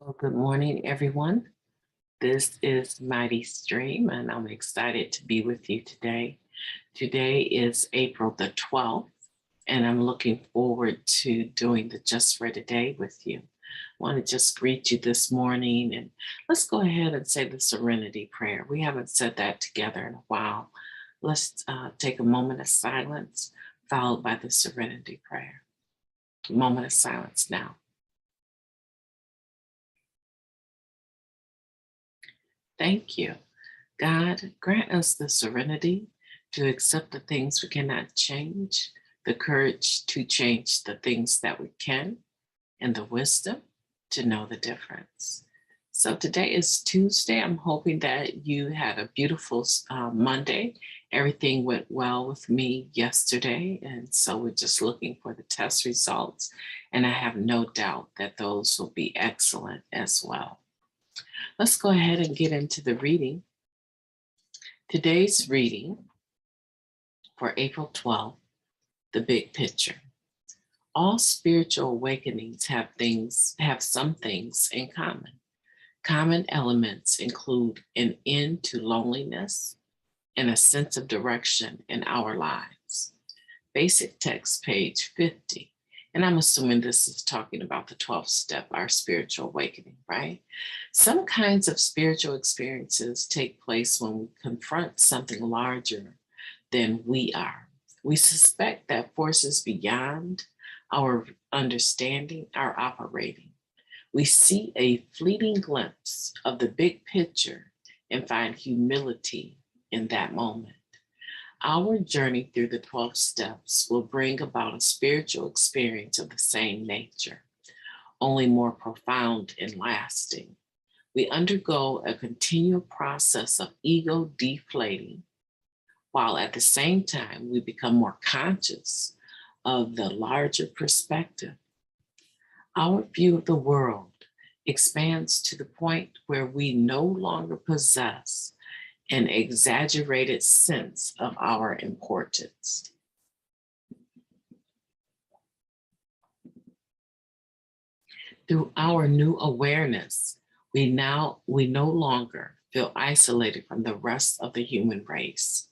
Well, good morning, everyone. This is Mighty Stream, and I'm excited to be with you today. Today is April the 12th, and I'm looking forward to doing the Just for Today with you. I want to just greet you this morning, and let's go ahead and say the Serenity Prayer. We haven't said that together in a while. Let's take a moment of silence, followed by the Serenity Prayer. A moment of silence now. Thank you. God, grant us the serenity to accept the things we cannot change, the courage to change the things that we can, and the wisdom to know the difference. So today is Tuesday. I'm hoping that you had a beautiful Monday. Everything went well with me yesterday, and so we're just looking for the test results. And I have no doubt that those will be excellent as well. Let's go ahead and get into the reading. Today's reading for April 12th, the big picture. All spiritual awakenings have some things in common. Common elements include an end to loneliness and a sense of direction in our lives. Basic text, page 50. And I'm assuming this is talking about the 12th step, our spiritual awakening, right? Some kinds of spiritual experiences take place when we confront something larger than we are. We suspect that forces beyond our understanding are operating. We see a fleeting glimpse of the big picture and find humility in that moment. Our journey through the 12 steps will bring about a spiritual experience of the same nature, only more profound and lasting. We undergo a continual process of ego deflating, while at the same time we become more conscious of the larger perspective. Our view of the world expands to the point where we no longer possess an exaggerated sense of our importance. Through our new awareness, we no longer feel isolated from the rest of the human race.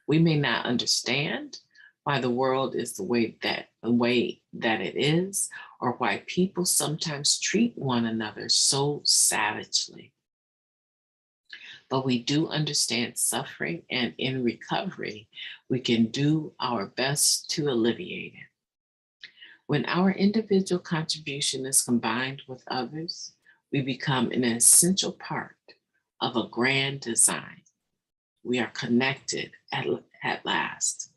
We may not understand why the world is the way that it is, or why people sometimes treat one another so savagely. But we do understand suffering, and in recovery, we can do our best to alleviate it. When our individual contribution is combined with others, we become an essential part of a grand design. We are connected at last.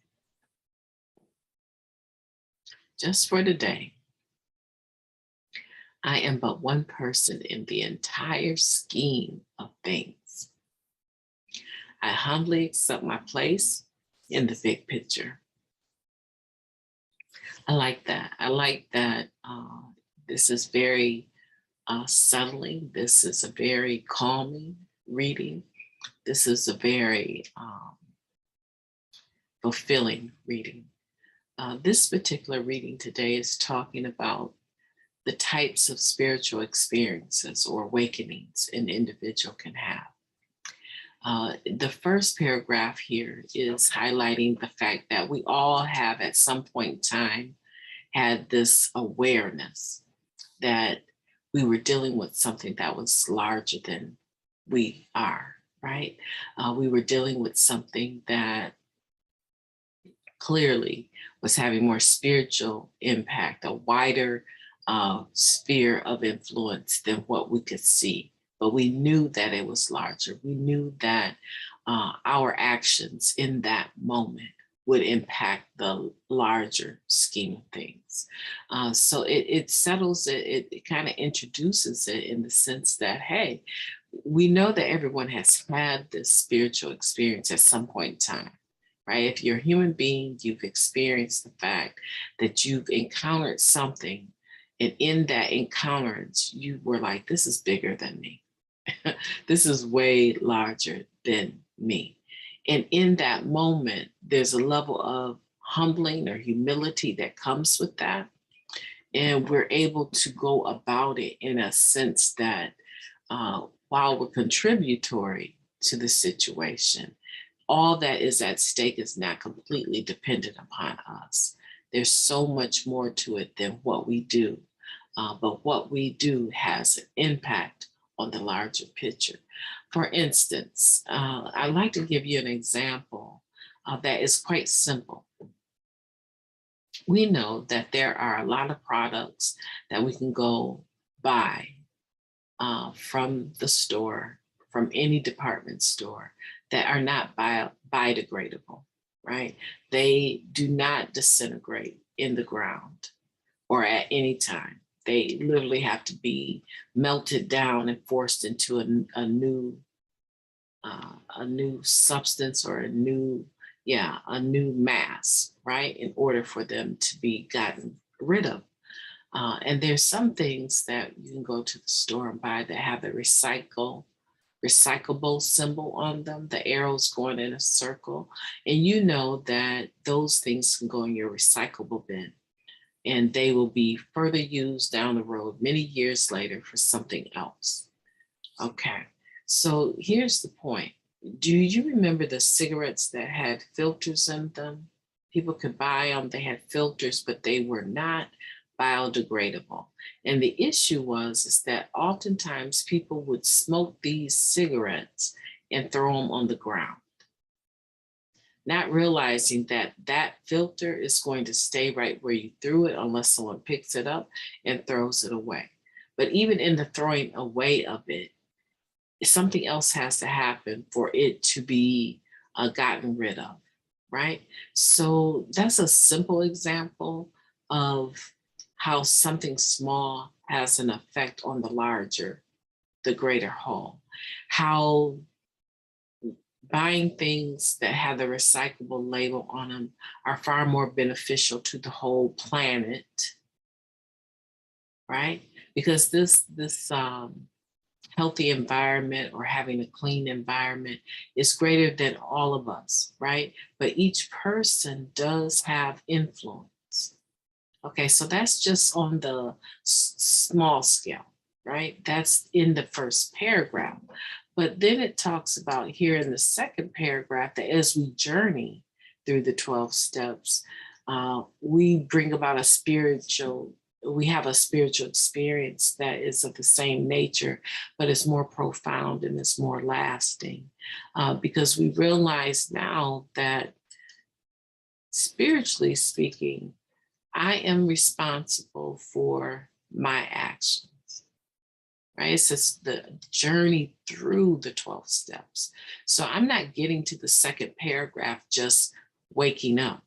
Just for today, I am but one person in the entire scheme of things. I humbly accept my place in the big picture. I like that. This is very settling. This is a very calming reading. This is a very fulfilling reading. This particular reading today is talking about the types of spiritual experiences or awakenings an individual can have. The first paragraph here is highlighting the fact that we all have at some point in time had this awareness that we were dealing with something that was larger than we are, right? We were dealing with something that clearly was having more spiritual impact, a wider sphere of influence than what we could see. But we knew that it was larger. We knew that our actions in that moment would impact the larger scheme of things. So it settles it, it kind of introduces it in the sense that, hey, we know that everyone has had this spiritual experience at some point in time, right? If you're a human being, you've experienced the fact that you've encountered something, and in that encounterance, you were like, this is bigger than me. This is way larger than me. And in that moment, there's a level of humbling or humility that comes with that. And we're able to go about it in a sense that while we're contributory to the situation, all that is at stake is not completely dependent upon us. There's so much more to it than what we do. But what we do has an impact on the larger picture. For instance, I'd like to give you an example that is quite simple. We know that there are a lot of products that we can go buy from the store, from any department store, that are not biodegradable, right? They do not disintegrate in the ground or at any time. They literally have to be melted down and forced into a new substance or a new mass, right? In order for them to be gotten rid of. And there's some things that you can go to the store and buy that have the recyclable symbol on them, the arrows going in a circle. And you know that those things can go in your recyclable bin and they will be further used down the road many years later for something else. Okay, so here's the point. Do you remember the cigarettes that had filters in them? People could buy them, they had filters, but they were not biodegradable. And the issue was is that oftentimes people would smoke these cigarettes and throw them on the ground, not realizing that that filter is going to stay right where you threw it unless someone picks it up and throws it away. But even in the throwing away of it, something else has to happen for it to be gotten rid of, right? So that's a simple example of how something small has an effect on the larger, the greater whole. How buying things that have the recyclable label on them are far more beneficial to the whole planet, right? Because this healthy environment or having a clean environment is greater than all of us, right? But each person does have influence. Okay, so that's just on the small scale, right? That's in the first paragraph. But then it talks about here in the second paragraph that as we journey through the 12 steps, we bring about we have a spiritual experience that is of the same nature, but it's more profound and it's more lasting because we realize now that spiritually speaking, I am responsible for my actions, right? It's just the journey through the 12 steps. So I'm not getting to the second paragraph just waking up,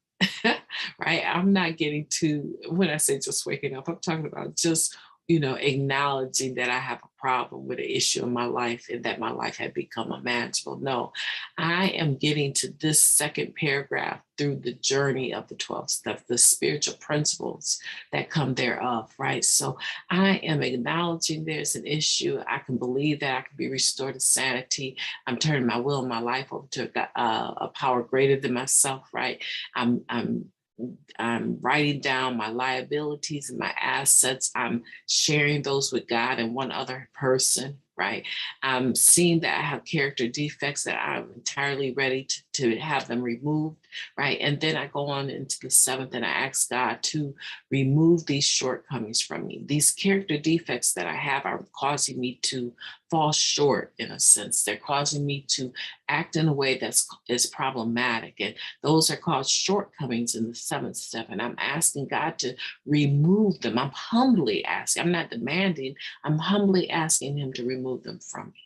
right? I'm not getting to, when I say just waking up, I'm talking about just, acknowledging that I have a problem with an issue in my life and that my life had become unmanageable. No, I am getting to this second paragraph through the journey of the 12 steps, the spiritual principles that come thereof, right? So I am acknowledging there's an issue. I can believe that I can be restored to sanity. I'm turning my will and my life over to a power greater than myself, right? I'm writing down my liabilities and my assets. I'm sharing those with God and one other person, right? I'm seeing that I have character defects that I'm entirely ready to have them removed, right? And then I go on into the seventh and I ask God to remove these shortcomings from me. These character defects that I have are causing me to fall short in a sense. They're causing me to act in a way is problematic. And those are called shortcomings in the seventh step. And I'm asking God to remove them. I'm humbly asking, I'm not demanding, I'm humbly asking him to remove them from me.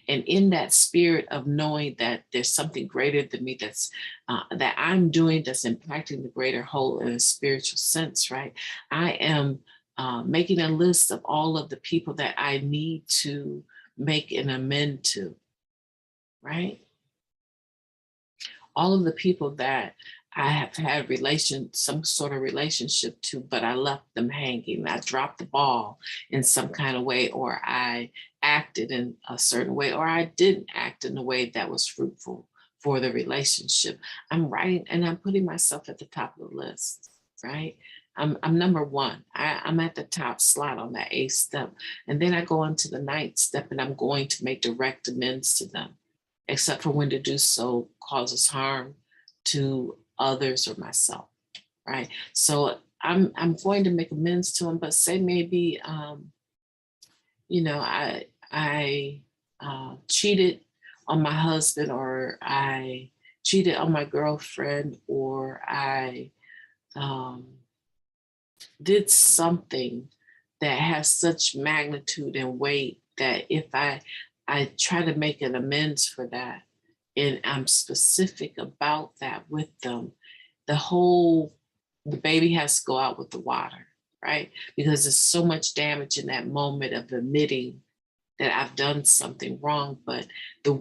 And in that spirit of knowing that there's something greater than me that I'm doing that's impacting the greater whole in a spiritual sense, right? I am making a list of all of the people that I need to make an amend to, right? All of the people that I have had some sort of relationship to, but I left them hanging. I dropped the ball in some kind of way, or I acted in a certain way, or I didn't act in a way that was fruitful for the relationship. I'm writing and I'm putting myself at the top of the list, right? I'm number one. I'm at the top slot on that 8th step. And then I go into the 9th step and I'm going to make direct amends to them, except for when to do so causes harm to others or myself, right? So I'm going to make amends to them, but say maybe, I cheated on my husband, or I cheated on my girlfriend, or I um, did something that has such magnitude and weight that if I try to make an amends for that, and I'm specific about that with them, the baby has to go out with the water, right? Because there's so much damage in that moment of admitting that I've done something wrong. But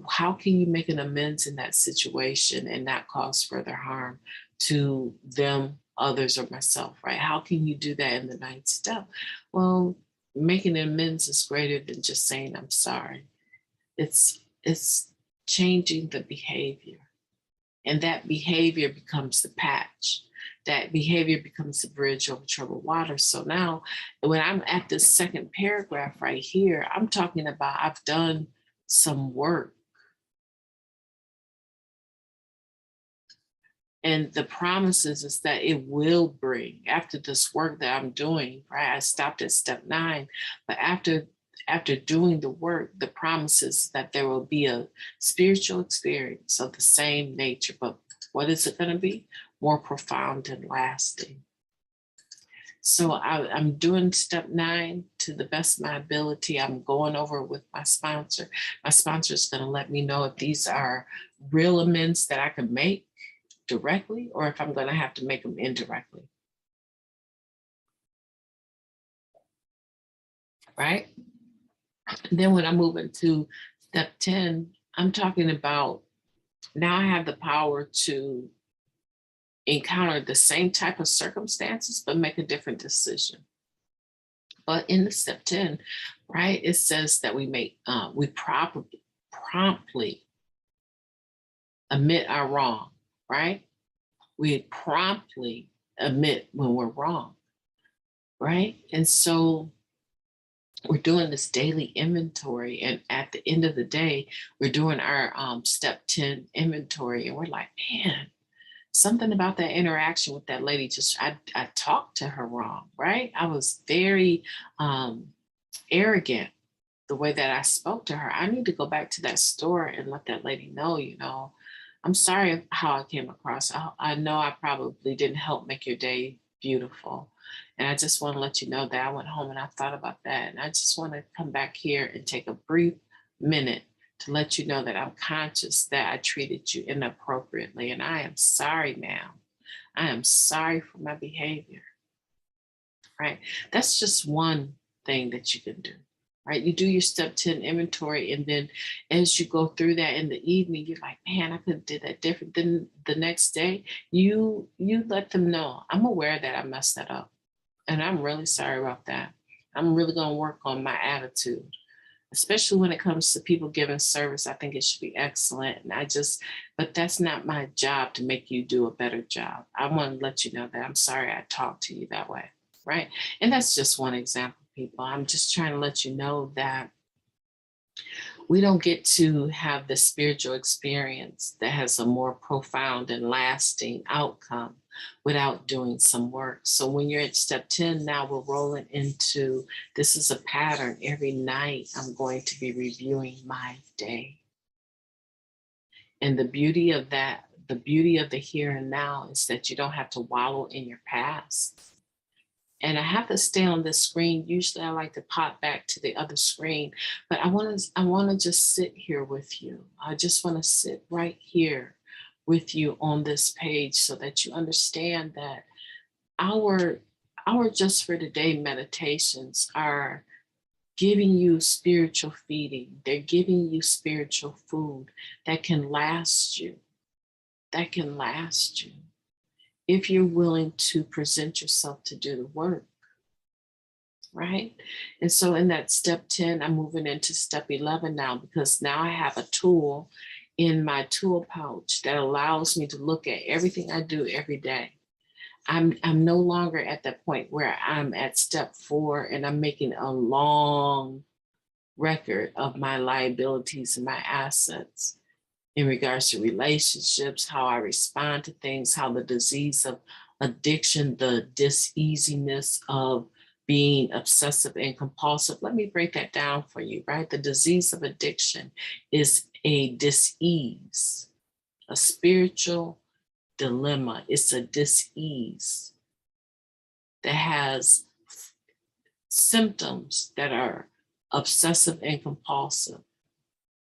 how can you make an amends in that situation and not cause further harm to them, others, or myself, right? How can you do that in the 9th step? Well, making amends is greater than just saying I'm sorry. It's changing the behavior, and that behavior becomes the patch. That behavior becomes the bridge over troubled water. So now when I'm at this second paragraph right here, I'm talking about I've done some work. And the promises is that it will bring, after this work that I'm doing, right? I stopped at step 9, but after doing the work, the promises that there will be a spiritual experience of the same nature, but what is it going to be? More profound and lasting. So I'm doing step 9 to the best of my ability. I'm going over with my sponsor. My sponsor is going to let me know if these are real amends that I can make directly, or if I'm going to have to make them indirectly. Right? Then when I move into step 10, I'm talking about now I have the power to encounter the same type of circumstances, but make a different decision. But in the step 10, right, it says that we promptly admit our wrong, right? We promptly admit when we're wrong, right? And so we're doing this daily inventory, and at the end of the day, we're doing our step 10 inventory, and we're like, man, something about that interaction with that lady, I talked to her wrong, right? I was very arrogant the way that I spoke to her. I need to go back to that store and let that lady know, I'm sorry how I came across. I know I probably didn't help make your day beautiful. And I just want to let you know that I went home and I thought about that. And I just want to come back here and take a brief minute to let you know that I'm conscious that I treated you inappropriately. And I am sorry now. I am sorry for my behavior, right? That's just one thing that you can do, right? You do your step 10 inventory. And then as you go through that in the evening, you're like, man, I could have did that different. Then the next day, you let them know, I'm aware that I messed that up. And I'm really sorry about that. I'm really going to work on my attitude, especially when it comes to people giving service. I think it should be excellent. But that's not my job to make you do a better job. I want to let you know that I'm sorry I talked to you that way, right? And that's just one example, people. I'm just trying to let you know that we don't get to have the spiritual experience that has a more profound and lasting outcome without doing some work. So when you're at step 10, now we're rolling into, this is a pattern. Every night I'm going to be reviewing my day. And the beauty of that, the beauty of the here and now is that you don't have to wallow in your past. And I have to stay on this screen. Usually I like to pop back to the other screen, but I want to just sit here with you. I just want to sit right here with you on this page so that you understand that our just for today meditations are giving you spiritual feeding. They're giving you spiritual food that can last you, if you're willing to present yourself to do the work, right? And so in that step 10, I'm moving into step 11 now, because now I have a tool in my tool pouch that allows me to look at everything I do every day. I'm no longer at that point where I'm at step 4 and I'm making a long record of my liabilities and my assets in regards to relationships, how I respond to things, how the disease of addiction, the diseasiness of being obsessive and compulsive. Let me break that down for you, right? The disease of addiction is a dis-ease, a spiritual dilemma. It's a dis-ease that has symptoms that are obsessive and compulsive.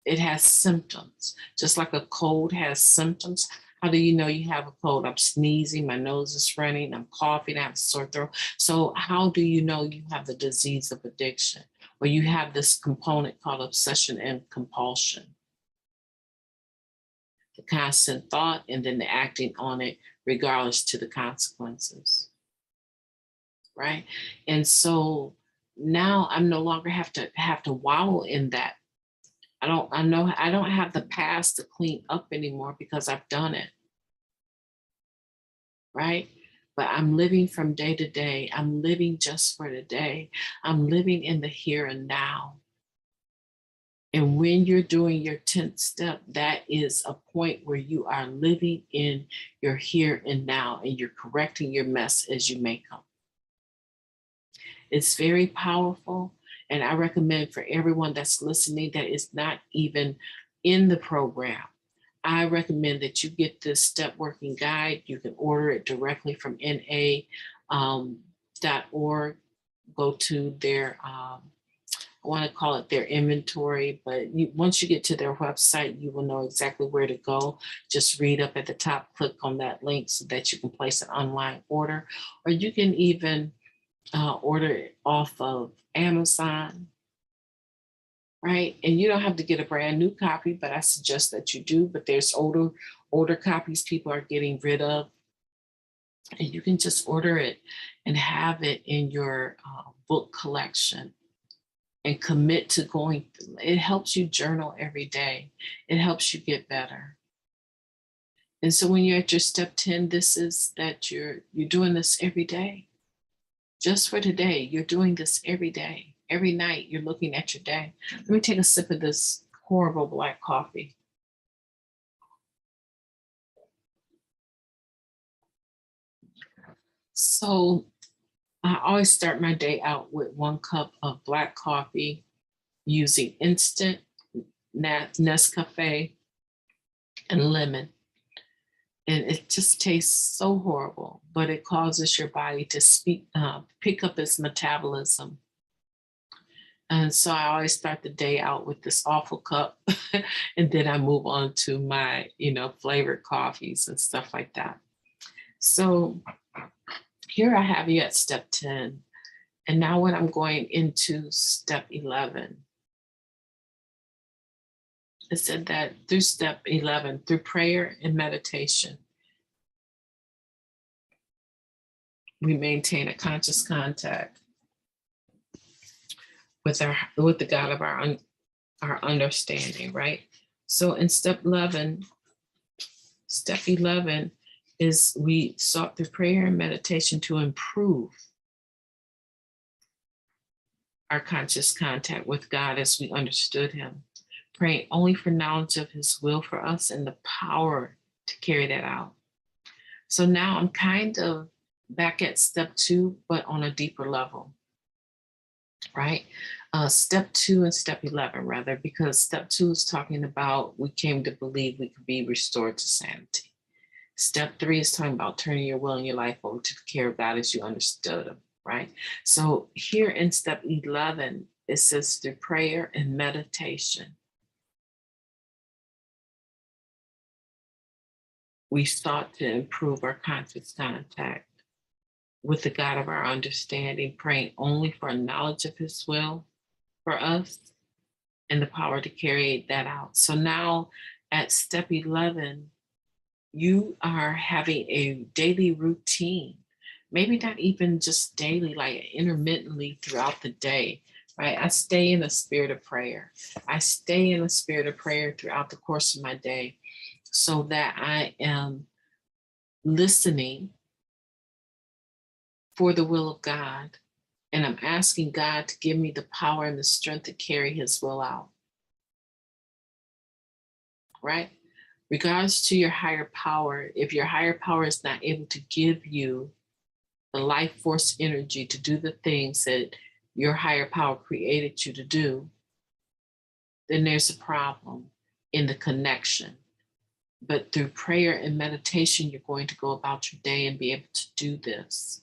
It has symptoms, just like a cold has symptoms. How do you know you have a cold? I'm sneezing, my nose is running, I'm coughing, I have a sore throat. So how do you know you have the disease of addiction? Well, you have this component called obsession and compulsion. The constant thought and then the acting on it regardless to the consequences, right? And so now I'm no longer have to wallow in that. I don't have the past to clean up anymore because I've done it, right? But I'm living from day to day. I'm living just for the day. I'm living in the here and now. And when you're doing your 10th step, that is a point where you are living in your here and now, and you're correcting your mess as you make them. It's very powerful. And I recommend for everyone that's listening that is not even in the program, I recommend that you get this step working guide. You can order it directly from na.org. Go to their, I want to call it their inventory, but once you get to their website, you will know exactly where to go. Just read up at the top, click on that link so that you can place an online order, or you can even order it off of Amazon, right? And you don't have to get a brand new copy, but I suggest that you do. But there's older copies people are getting rid of, and you can just order it and have it in your book collection and commit to going. It helps you journal every day. It helps you get better. And so when you're at your step 10, this is that you're doing this every day. Just for today, you're doing this every day. Every night, you're looking at your day. Let me take a sip of this horrible black coffee. So I always start my day out with 1 cup of black coffee using instant Nescafe and lemon. And it just tastes so horrible, but it causes your body to pick up its metabolism. And so I always start the day out with this awful cup, and then I move on to my, flavored coffees and stuff like that. So here I have you at step 10. And now when I'm going into step 11, it said that through step 11, through prayer and meditation, we maintain a conscious contact with the God of our understanding, right? So in step 11 is we sought through prayer and meditation to improve our conscious contact with God as we understood him, praying only for knowledge of his will for us and the power to carry that out. So now I'm kind of back at step 2, but on a deeper level, right? Step 2 and step 11, rather, because step 2 is talking about we came to believe we could be restored to sanity. Step 3 is talking about turning your will and your life over to the care of God as you understood him, right? So here in step 11, it says through prayer and meditation, we sought to improve our conscious contact with the God of our understanding, praying only for a knowledge of his will for us and the power to carry that out. So now at step 11, you are having a daily routine, maybe not even just daily, like intermittently throughout the day, right? I stay in a spirit of prayer. I stay in a spirit of prayer throughout the course of my day so that I am listening for the will of God. And I'm asking God to give me the power and the strength to carry his will out, right? Regards to your higher power, if your higher power is not able to give you the life force energy to do the things that your higher power created you to do, then there's a problem in the connection. But through prayer and meditation, you're going to go about your day and be able to do this.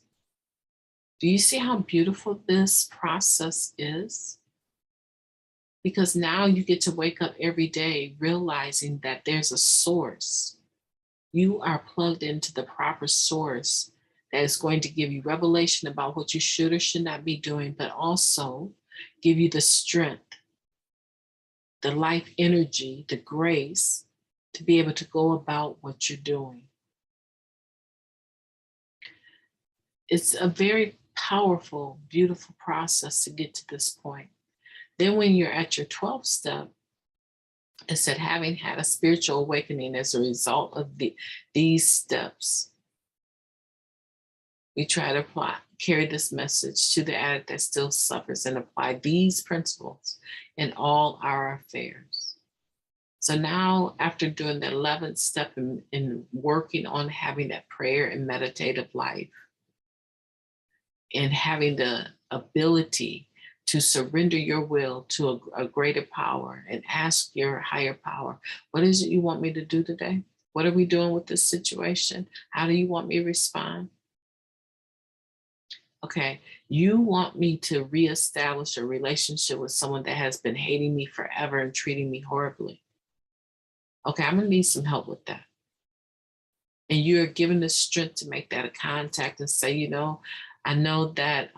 Do you see how beautiful this process is? Because now you get to wake up every day realizing that there's a source. You are plugged into the proper source that is going to give you revelation about what you should or should not be doing, but also give you the strength, the life energy, the grace to be able to go about what you're doing. It's a very powerful, beautiful process to get to this point. Then when you're at your 12th step, it said, having had a spiritual awakening as a result of these steps, we try to carry this message to the addict that still suffers and apply these principles in all our affairs. So now, after doing the 11th step in working on having that prayer and meditative life, and having the ability to surrender your will to a greater power and ask your higher power, what is it you want me to do today? What are we doing with this situation? How do you want me to respond? Okay, you want me to reestablish a relationship with someone that has been hating me forever and treating me horribly. Okay, I'm gonna need some help with that. And you're given the strength to make that a contact and say, I know that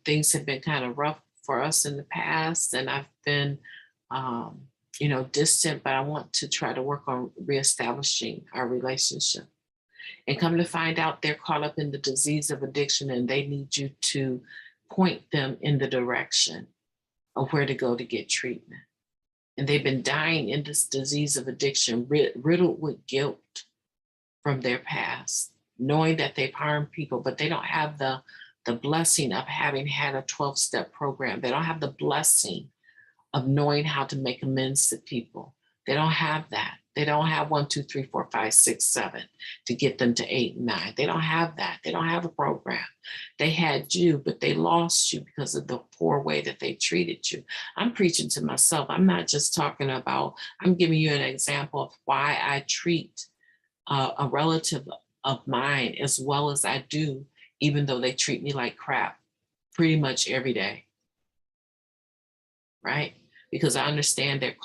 things have been kind of rough for us in the past, and I've been, distant, but I want to try to work on reestablishing our relationship. And come to find out they're caught up in the disease of addiction and they need you to point them in the direction of where to go to get treatment. And they've been dying in this disease of addiction, riddled with guilt from their past, knowing that they've harmed people, but they don't have the blessing of having had a 12-step program. They don't have the blessing of knowing how to make amends to people. They don't have that. They don't have 1, 2, 3, 4, 5, 6, 7 to get them to 8, 9. They don't have that. They don't have a program. They had you, but they lost you because of the poor way that they treated you. I'm preaching to myself. I'm not just talking about, I'm giving you an example of why I treat a relative of mine as well as I do, even though they treat me like crap pretty much every day, right? Because I understand they're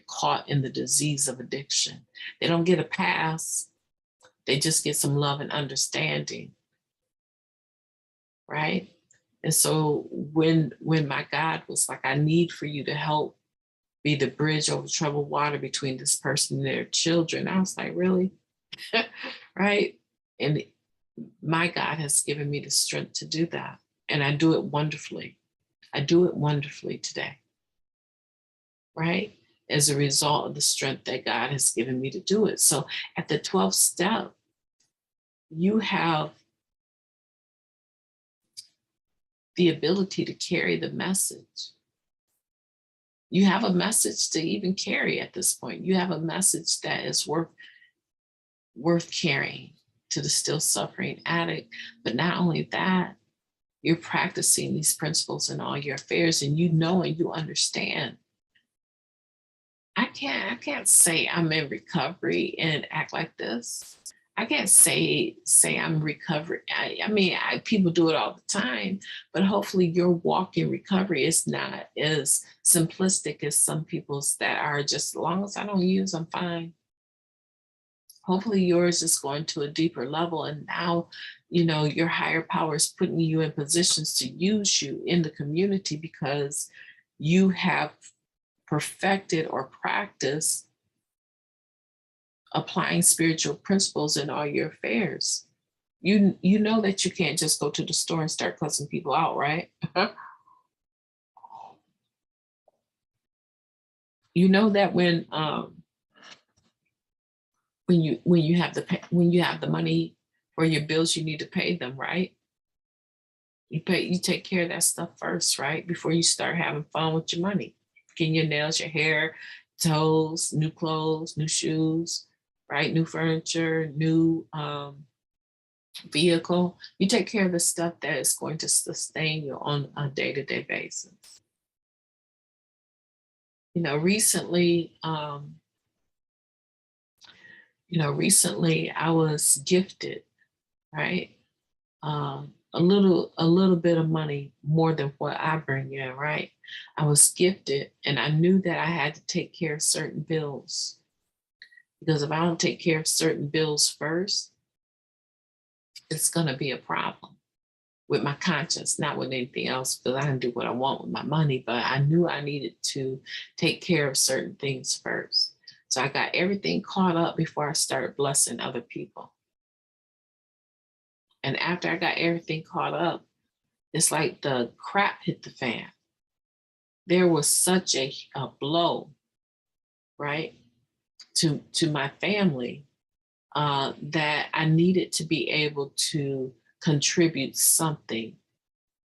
caught in the disease of addiction. They don't get a pass. They just get some love and understanding, right? And so when my God was like, I need for you to help be the bridge over troubled water between this person and their children, I was like, really? Right? And my God has given me the strength to do that. And I do it wonderfully. I do it wonderfully today. Right? As a result of the strength that God has given me to do it. So at the 12th step, you have the ability to carry the message. You have a message to even carry at this point. You have a message that is worth carrying to the still suffering addict. But not only that, you're practicing these principles in all your affairs, and you know and you understand. I can't say I'm in recovery and act like this. I can't say I'm recovery. I mean, people do it all the time, but hopefully your walk in recovery is not as simplistic as some people's that are just, as long as I don't use, I'm fine. Hopefully yours is going to a deeper level. And now, your higher power is putting you in positions to use you in the community because you have perfected or practiced applying spiritual principles in all your affairs. You know that you can't just go to the store and start cussing people out, right? You know that when you have the money for your bills, you need to pay them, right? You take care of that stuff first, right? Before you start having fun with your money. Getting your nails, your hair, toes, new clothes, new shoes, right? New furniture, new vehicle. You take care of the stuff that is going to sustain you on a day-to-day basis. Recently, recently I was gifted, right? A little bit of money more than what I bring in, right? I was gifted and I knew that I had to take care of certain bills, because if I don't take care of certain bills first, it's going to be a problem with my conscience, not with anything else, because I can do what I want with my money, but I knew I needed to take care of certain things first. So I got everything caught up before I started blessing other people. And after I got everything caught up, it's like the crap hit the fan. There was such a blow, right, to my family, that I needed to be able to contribute something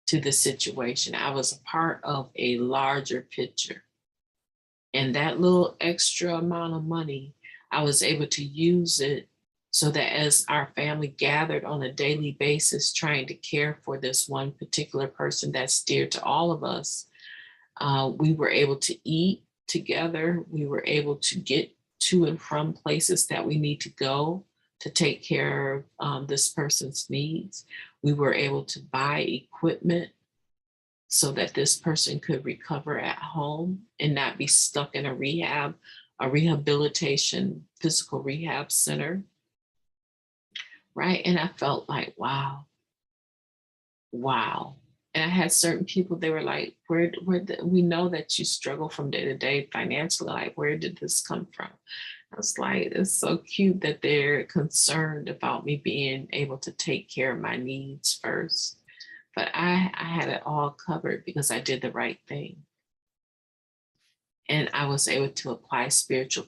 to the situation. I was a part of a larger picture. And that little extra amount of money, I was able to use it so that as our family gathered on a daily basis, trying to care for this one particular person that's dear to all of us, we were able to eat together. We were able to get to and from places that we need to go to take care of this person's needs. We were able to buy equipment so that this person could recover at home and not be stuck in a rehabilitation, physical rehab center. Right. And I felt like, wow. And I had certain people, they were like, we know that you struggle from day to day financially. Like, where did this come from? I was like, it's so cute that they're concerned about me being able to take care of my needs first. But I had it all covered because I did the right thing. And I was able to apply spiritual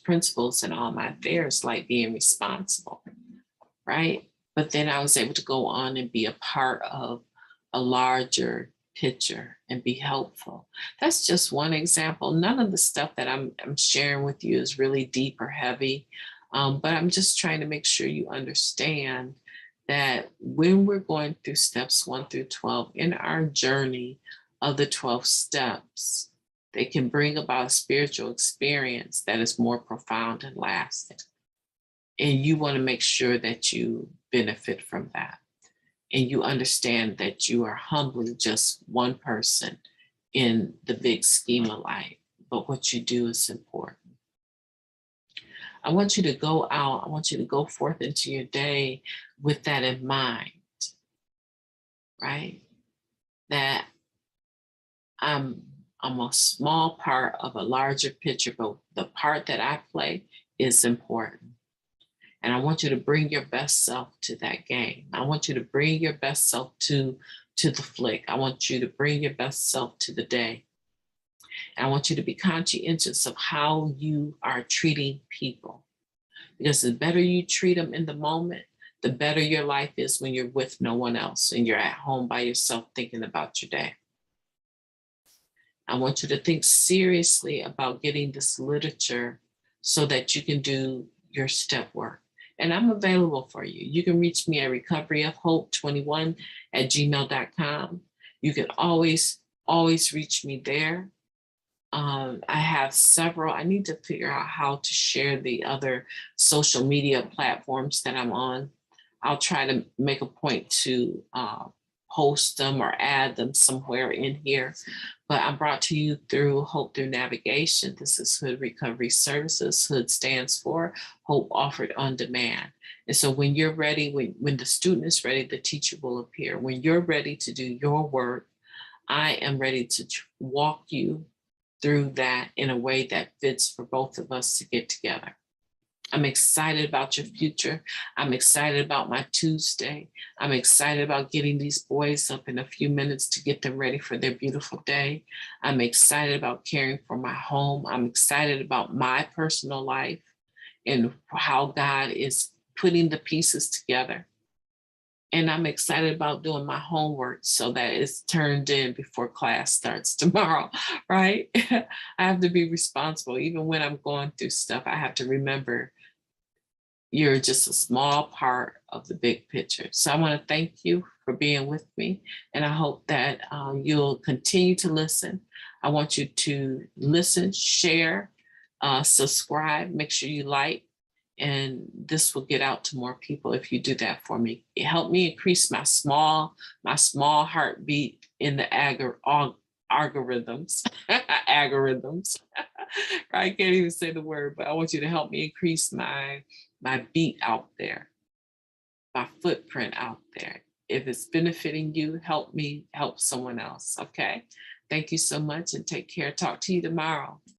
principles in all my affairs, like being responsible, right? But then I was able to go on and be a part of a larger picture and be helpful. That's just one example. None of the stuff that I'm sharing with you is really deep or heavy, but I'm just trying to make sure you understand that when we're going through steps 1 through 12 in our journey of the 12 steps, they can bring about a spiritual experience that is more profound and lasting. And you want to make sure that you benefit from that. And you understand that you are humbly just one person in the big scheme of life, but what you do is important. I want you to go out, I want you to go forth into your day with that in mind, right? That I'm a small part of a larger picture, but the part that I play is important. And I want you to bring your best self to that game. I want you to bring your best self to the flick. I want you to bring your best self to the day. And I want you to be conscientious of how you are treating people. Because the better you treat them in the moment, the better your life is when you're with no one else and you're at home by yourself thinking about your day. I want you to think seriously about getting this literature so that you can do your step work. And I'm available for you. You can reach me at recoveryofhope21@gmail.com. You can always reach me there. I have several. I need to figure out how to share the other social media platforms that I'm on. I'll try to make a point to post them or add them somewhere in here. But I'm brought to you through Hope Through Navigation. This is Hood Recovery Services. Hood stands for Hope Offered on Demand. And so when you're ready, when the student is ready, the teacher will appear. When you're ready to do your work, I am ready to walk you through that in a way that fits for both of us to get together. I'm excited about your future. I'm excited about my Tuesday. I'm excited about getting these boys up in a few minutes to get them ready for their beautiful day. I'm excited about caring for my home. I'm excited about my personal life and how God is putting the pieces together And I'm excited about doing my homework so that it's turned in before class starts tomorrow, right? I have to be responsible. Even when I'm going through stuff, I have to remember you're just a small part of the big picture. So I want to thank you for being with me. And I hope that you'll continue to listen. I want you to listen, share, subscribe, make sure you like, and this will get out to more people if you do that for me. It helped me increase my small heartbeat in the algorithms, algorithms. I can't even say the word, but I want you to help me increase my beat out there, my footprint out there. If it's benefiting you, help me help someone else. Okay. Thank you so much and take care. Talk to you tomorrow.